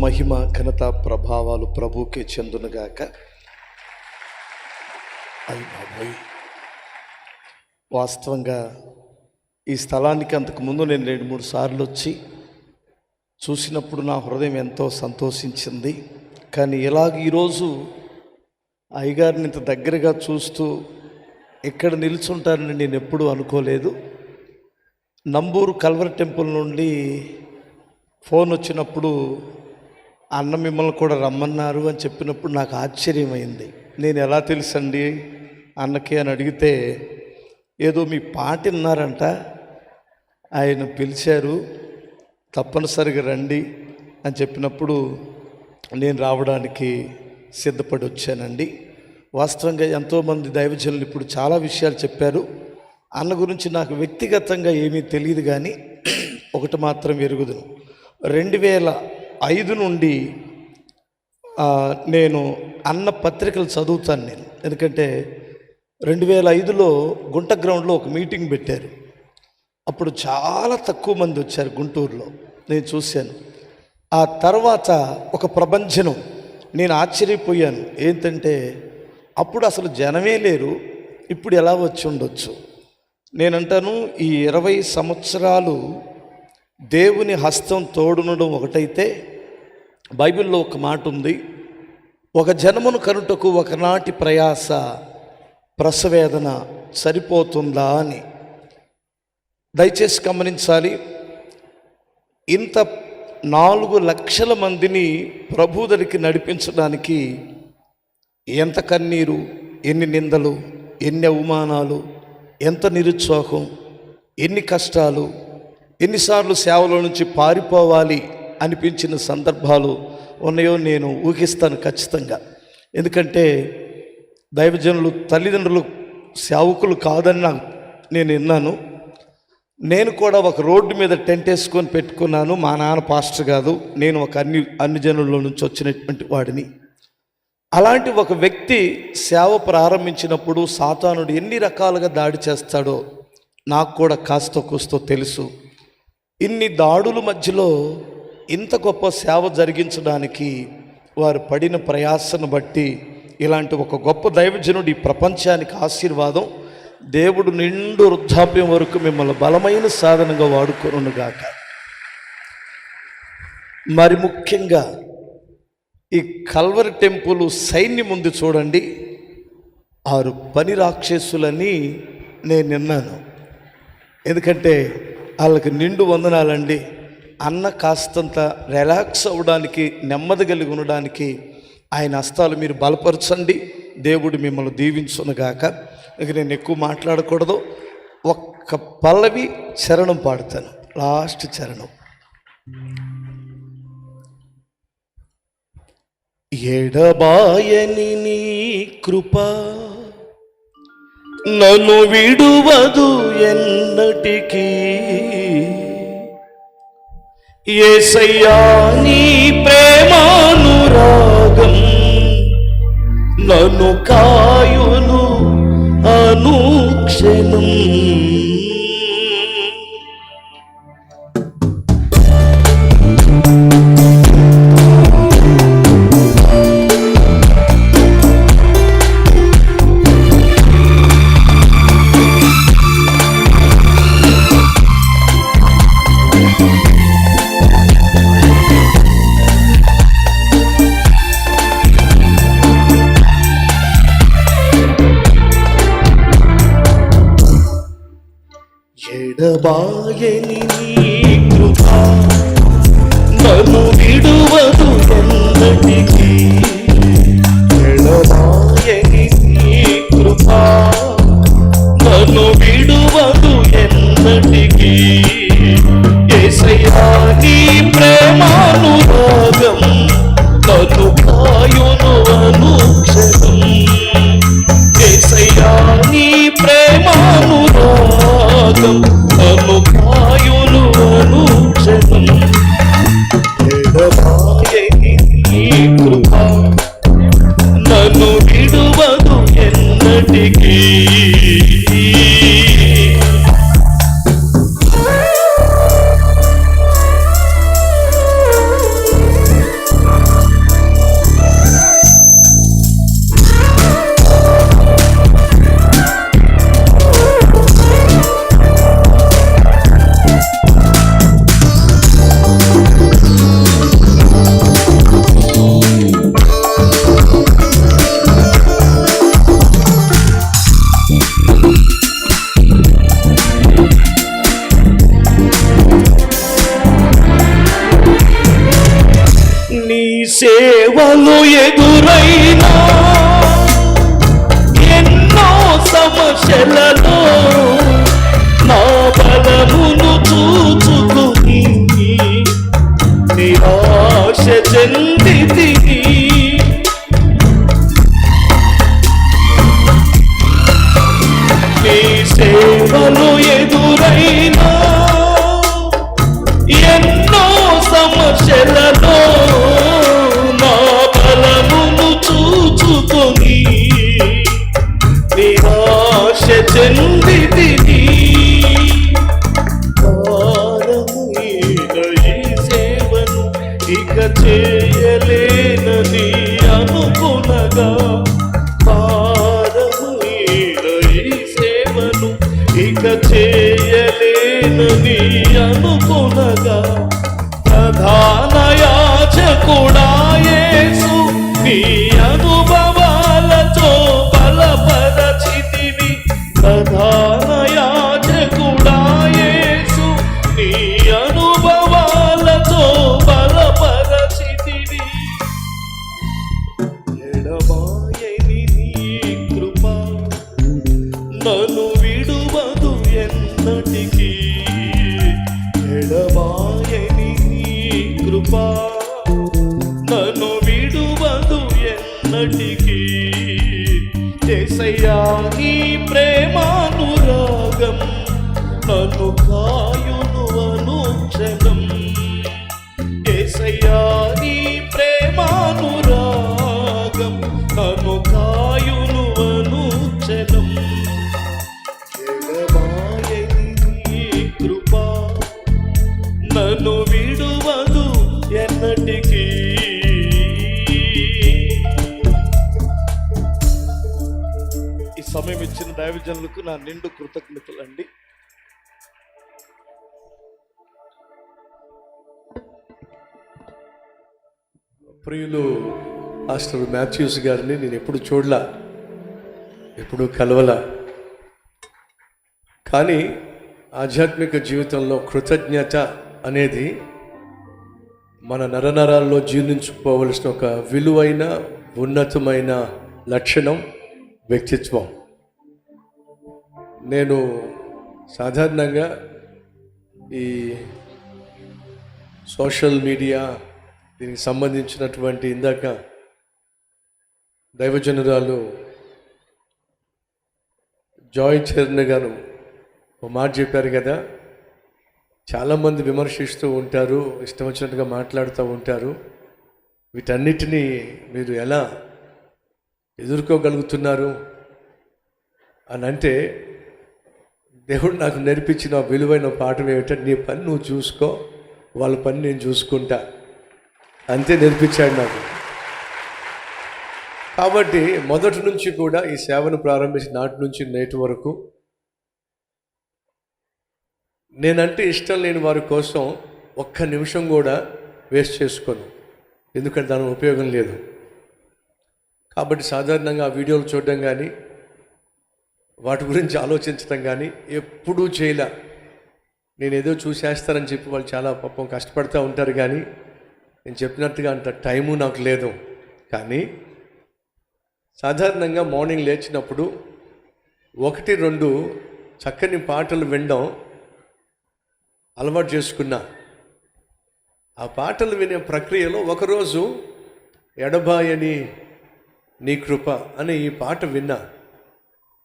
మహిమ ఘనత ప్రభావాలు ప్రభుకే చెందునుగాక. అయ్య బాబోయ్, వాస్తవంగా ఈ స్థలానికి అంతకుముందు నేను 2-3 సార్లు వచ్చి చూసినప్పుడు నా హృదయం ఎంతో సంతోషించింది. కానీ ఇలాగ ఈరోజు అయ్యగారిని ఇంత దగ్గరగా చూస్తూ ఇక్కడ నిల్చుంటానని నేను ఎప్పుడూ అనుకోలేదు. నంబూరు కల్వరి టెంపుల్ నుండి ఫోన్ వచ్చినప్పుడు అన్న మిమ్మల్ని కూడా రమ్మన్నారు అని చెప్పినప్పుడు నాకు ఆశ్చర్యమైంది. నేను ఎలా తెలుసండి అన్నకి అని అడిగితే, ఏదో మీ పాట విన్నారంట, ఆయన పిలిచారు, తప్పనిసరిగా రండి అని చెప్పినప్పుడు నేను రావడానికి సిద్ధపడి వచ్చానండి. వాస్తవంగా ఎంతోమంది దైవజనులు ఇప్పుడు చాలా విషయాలు చెప్పారు. అన్న గురించి నాకు వ్యక్తిగతంగా ఏమీ తెలియదు, కానీ ఒకటి మాత్రం ఎరుగుదును. 2005 నుండి నేను అన్న పత్రికలు చదువుతాను నేను. ఎందుకంటే 2005లో గుంట గ్రౌండ్లో ఒక మీటింగ్ పెట్టారు. అప్పుడు చాలా తక్కువ మంది వచ్చారు గుంటూరులో, నేను చూశాను. ఆ తర్వాత ఒక ప్రభంజనం, నేను ఆశ్చర్యపోయాను. ఏంటంటే అప్పుడు అసలు జనమే లేరు, ఇప్పుడు ఎలా వచ్చి ఉండొచ్చు. నేనంటాను, ఈ 20 సంవత్సరాలు దేవుని హస్తం తోడునడం ఒకటైతే, బైబిల్లో ఒక మాట ఉంది, ఒక జనమును కనుటకు ఒకనాటి ప్రయాస ప్రసవేదన సరిపోతుందా అని. దయచేసి గమనించాలి, ఇంత 4 లక్షల మందిని ప్రభు దగ్గరికి నడిపించడానికి ఎంత కన్నీరు, ఎన్ని నిందలు, ఎన్ని అవమానాలు, ఎంత నిరుత్సాహం, ఎన్ని కష్టాలు, ఎన్నిసార్లు సేవలో నుంచి పారిపోవాలి అనిపించిన సందర్భాలు ఉన్నాయో నేను ఊహిస్తాను ఖచ్చితంగా. ఎందుకంటే దైవజనులు తల్లిదండ్రులు సేవకులు కాదని నేను విన్నాను. నేను కూడా ఒక రోడ్డు మీద టెంట్ వేసుకొని పెట్టుకున్నాను. మా నాన్న పాస్టర్ కాదు, నేను ఒక అన్ని జనుల్లో నుంచి వచ్చినటువంటి వాడిని. అలాంటి ఒక వ్యక్తి సేవ ప్రారంభించినప్పుడు సాతానుడు ఎన్ని రకాలుగా దాడి చేస్తాడో నాకు కూడా కాస్త కూస్తో తెలుసు. ఇన్ని దాడుల మధ్యలో ఇంత గొప్ప సేవ జరిగించడానికి వారు పడిన ప్రయాసను బట్టి ఇలాంటి ఒక గొప్ప దైవజనుడు ఈ ప్రపంచానికి ఆశీర్వాదం. దేవుడు నిండు వృద్ధాప్యం వరకు మిమ్మల్ని బలమైన సాధనంగా వాడుకోనుగాక. మరి ముఖ్యంగా ఈ కల్వరి టెంపుల్ సైన్యం ఉంది చూడండి, 6 పని రాక్షసులని నేను విన్నాను. ఎందుకంటే వాళ్ళకి నిండు వందనాలండి. అన్న కాస్తంత రిలాక్స్ అవ్వడానికి, నెమ్మది కలిగి ఉండడానికి ఆయన హస్తాలు మీరు బలపరచండి. దేవుడు మిమ్మల్ని దీవించునుగాక. ఇక నేను ఎక్కువ మాట్లాడకూడదు, ఒక్క పల్లవి చరణం పాడతాను, లాస్ట్ చరణం. ఎడబాయని నీ కృప నన్ను విడువదు ఎన్నటికీ, యేసయ్యా నీ ప్రేమానురాగం నన్ను కాయును అనుక్షణం. ఎడబాయని నీ కృప నన్ను విడువదు ఎన్నటికీ, ఎడబాయని నీ కృప నన్ను విడువదు ఎన్నటికీ, యేసయ్యా నీ ప్రేమానురాగం నన్ను కాయును అనుక్షణం, యేసయ్యా నీ ప్రేమానురాగం నన్ను కాయును అనుక్షణం. ఎడబాయని నీ కృప నన్ను విడువదు ఎన్నటికీ. సేవలు ఎదురైనా ఎన్నో సమస్యలలో నా బలమును చూచుకుని నిరాశ చెందితిని. నీ సేవలు ఎదురైనా ఎన్నో సమస్యలలో నా బలమును చూచుకొని నిరాశ చెందితిని. భారమైన ఈ సేవను ఇక చేయలేనని అనుకునగా, భారమైన ఈ సేవను ఇక చేయలేనని అనుకునగా, ప్రధాన యాజకుడా యేసు నీ అనుభవాలతో బలపరచితివి. ప్రధాన యాజకుడా యేసు నీ అనుభవాలతో బలపరచితివి. ఎడబాయని నీ కృప నన్ను విడువదు ఎన్నటికీ. ఎడబాయని నీ కృప నన్ను విడువదు ఎన్నటికీ. యేసయ్యా నీ ప్రేమానురాగం నన్ను కాయును అనుక్షణం. యేసయ్యా నీ ప్రేమానురాగం నన్ను కాయును అనుక్షణం. ఎడబాయని నీ కృప నన్ను విడువదు ఎన్నటికీ. ఈ సమయం ఇచ్చిన దైవజనులకు నా నిండు కృతజ్ఞతలండి. ప్రియులు మాస్టర్ మాథ్యూస్ గారిని నేను ఎప్పుడు చూడలా, ఎప్పుడు కలవలా. కానీ ఆధ్యాత్మిక జీవితంలో కృతజ్ఞత అనేది మన నరనరాల్లో జీర్ణించుకోవలసిన ఒక విలువైన ఉన్నతమైన లక్షణం, వ్యక్తిత్వం. నేను సాధారణంగా ఈ సోషల్ మీడియా దీనికి సంబంధించినటువంటి ఇందాక దైవజనురాలు జాయ్ చరణ్ గారు ఒక మాట చెప్పారు కదా, చాలామంది విమర్శిస్తూ ఉంటారు, ఇష్టం వచ్చినట్టుగా మాట్లాడుతూ ఉంటారు. వీటన్నిటినీ మీరు ఎలా ఎదుర్కోగలుగుతున్నారు అని అంటే, దేవుడు నాకు నేర్పించిన విలువైన పాఠం ఏమిటంటే, నీ పని నువ్వు చూసుకో, వాళ్ళ పని నేను చూసుకుంటా, అంతే నేర్పించాడు నాకు. కాబట్టి మొదటి నుంచి కూడా ఈ సేవను ప్రారంభించిన నాటి నుంచి నేటి వరకు నేనంటే ఇష్టం లేని వారి కోసం ఒక్క నిమిషం కూడా వేస్ట్ చేసుకోను, ఎందుకంటే దాని ఉపయోగం లేదు. కాబట్టి సాధారణంగా ఆ వీడియోలు చూడడం కానీ వాటి గురించి ఆలోచించడం కానీ ఎప్పుడూ చేయలే. నేను ఏదో చూసేస్తానని చెప్పి వాళ్ళు చాలా పాపం కష్టపడుతూ ఉంటారు, కానీ నేను చెప్పినట్టుగా అంత టైము నాకు లేదు. కానీ సాధారణంగా మార్నింగ్ లేచినప్పుడు 1-2 చక్కని పాటలు వినడం అలవాటు చేసుకున్నా. ఆ పాటలు వినే ప్రక్రియలో ఒకరోజు ఎడబాయని నీ కృప అనే ఈ పాట విన్నా.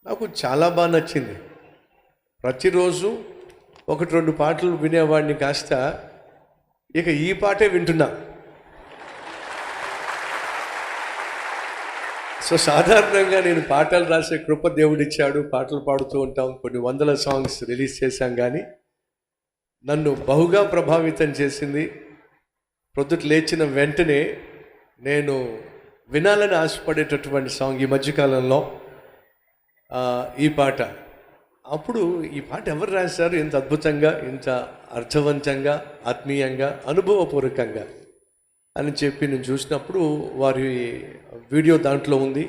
నాకు చాలా బాగా నచ్చింది. ప్రతిరోజు 1-2 పాటలు వినేవాడిని కాస్త ఇక ఈ పాటే వింటున్నా. సో సాధారణంగా నేను పాటలు రాసే కృప దేవుడిచ్చాడు, పాటలు పాడుతూ ఉంటాం, కొన్ని వందల సాంగ్స్ రిలీజ్ చేశాం. కానీ నన్ను బహుగా ప్రభావితం చేసింది, ప్రొద్దుట లేచిన వెంటనే నేను వినాలని ఆశపడేటటువంటి సాంగ్ ఈ మధ్యకాలంలో ఈ పాట. అప్పుడు ఈ పాట ఎవరు రాశారు ఇంత అద్భుతంగా, ఇంత అర్థవంతంగా, ఆత్మీయంగా, అనుభవపూర్వకంగా అని చెప్పి నేను చూసినప్పుడు వారి వీడియో దాంట్లో ఉంది,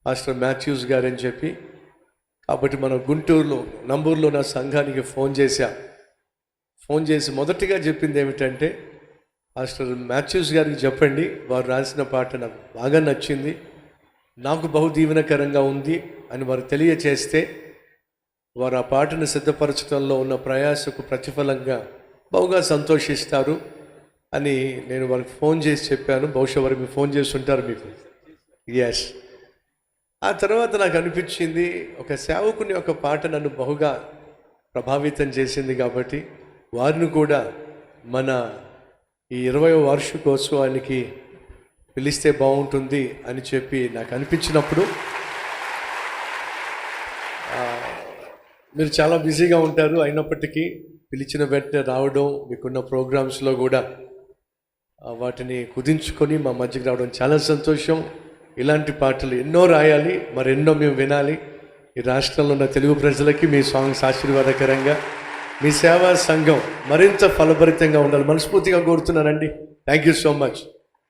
మాస్టర్ మాథ్యూస్ గారు అని చెప్పి. కాబట్టి మన గుంటూరులో నంబూరులో నా సంఘానికి ఫోన్ చేసి మొదటిగా చెప్పింది ఏమిటంటే, మాస్టర్ మాథ్యూస్ గారికి చెప్పండి, వారు రాసిన పాట నాకు బాగా నచ్చింది, నాకు బహు దీవెనకరంగా ఉంది అని వారు తెలియచేస్తే వారు ఆ పాటను సిద్ధపరచడంలో ఉన్న ప్రయాసకు ప్రతిఫలంగా బహుగా సంతోషిస్తారు అని నేను వారికి ఫోన్ చేసి చెప్పాను. బహుశా వారు మీకు ఫోన్ చేసి ఉంటారు మీకు. ఎస్. ఆ తర్వాత నాకు అనిపించింది, ఒక సేవకుని ఒక పాట నన్ను బహుగా ప్రభావితం చేసింది కాబట్టి వారిని కూడా మన ఈ 20వ వార్షికోత్సవానికి పిలిస్తే బాగుంటుంది అని చెప్పి నాకు అనిపించినప్పుడు, మీరు చాలా బిజీగా ఉంటారు, అయినప్పటికీ పిలిచిన వెంటనే రావడం, మీకున్న ప్రోగ్రామ్స్లో కూడా వాటిని కుదించుకొని మా మధ్యకి రావడం చాలా సంతోషం. ఇలాంటి పాటలు ఎన్నో రాయాలి, మరెన్నో మేము వినాలి. ఈ రాష్ట్రంలో ఉన్న తెలుగు ప్రజలకి మీ సాంగ్స్ ఆశీర్వాదకరంగా, మీ సేవా సంఘం మరింత ఫలభరితంగా ఉండాలి మనస్ఫూర్తిగా కోరుతున్నానండి. Thank you so much.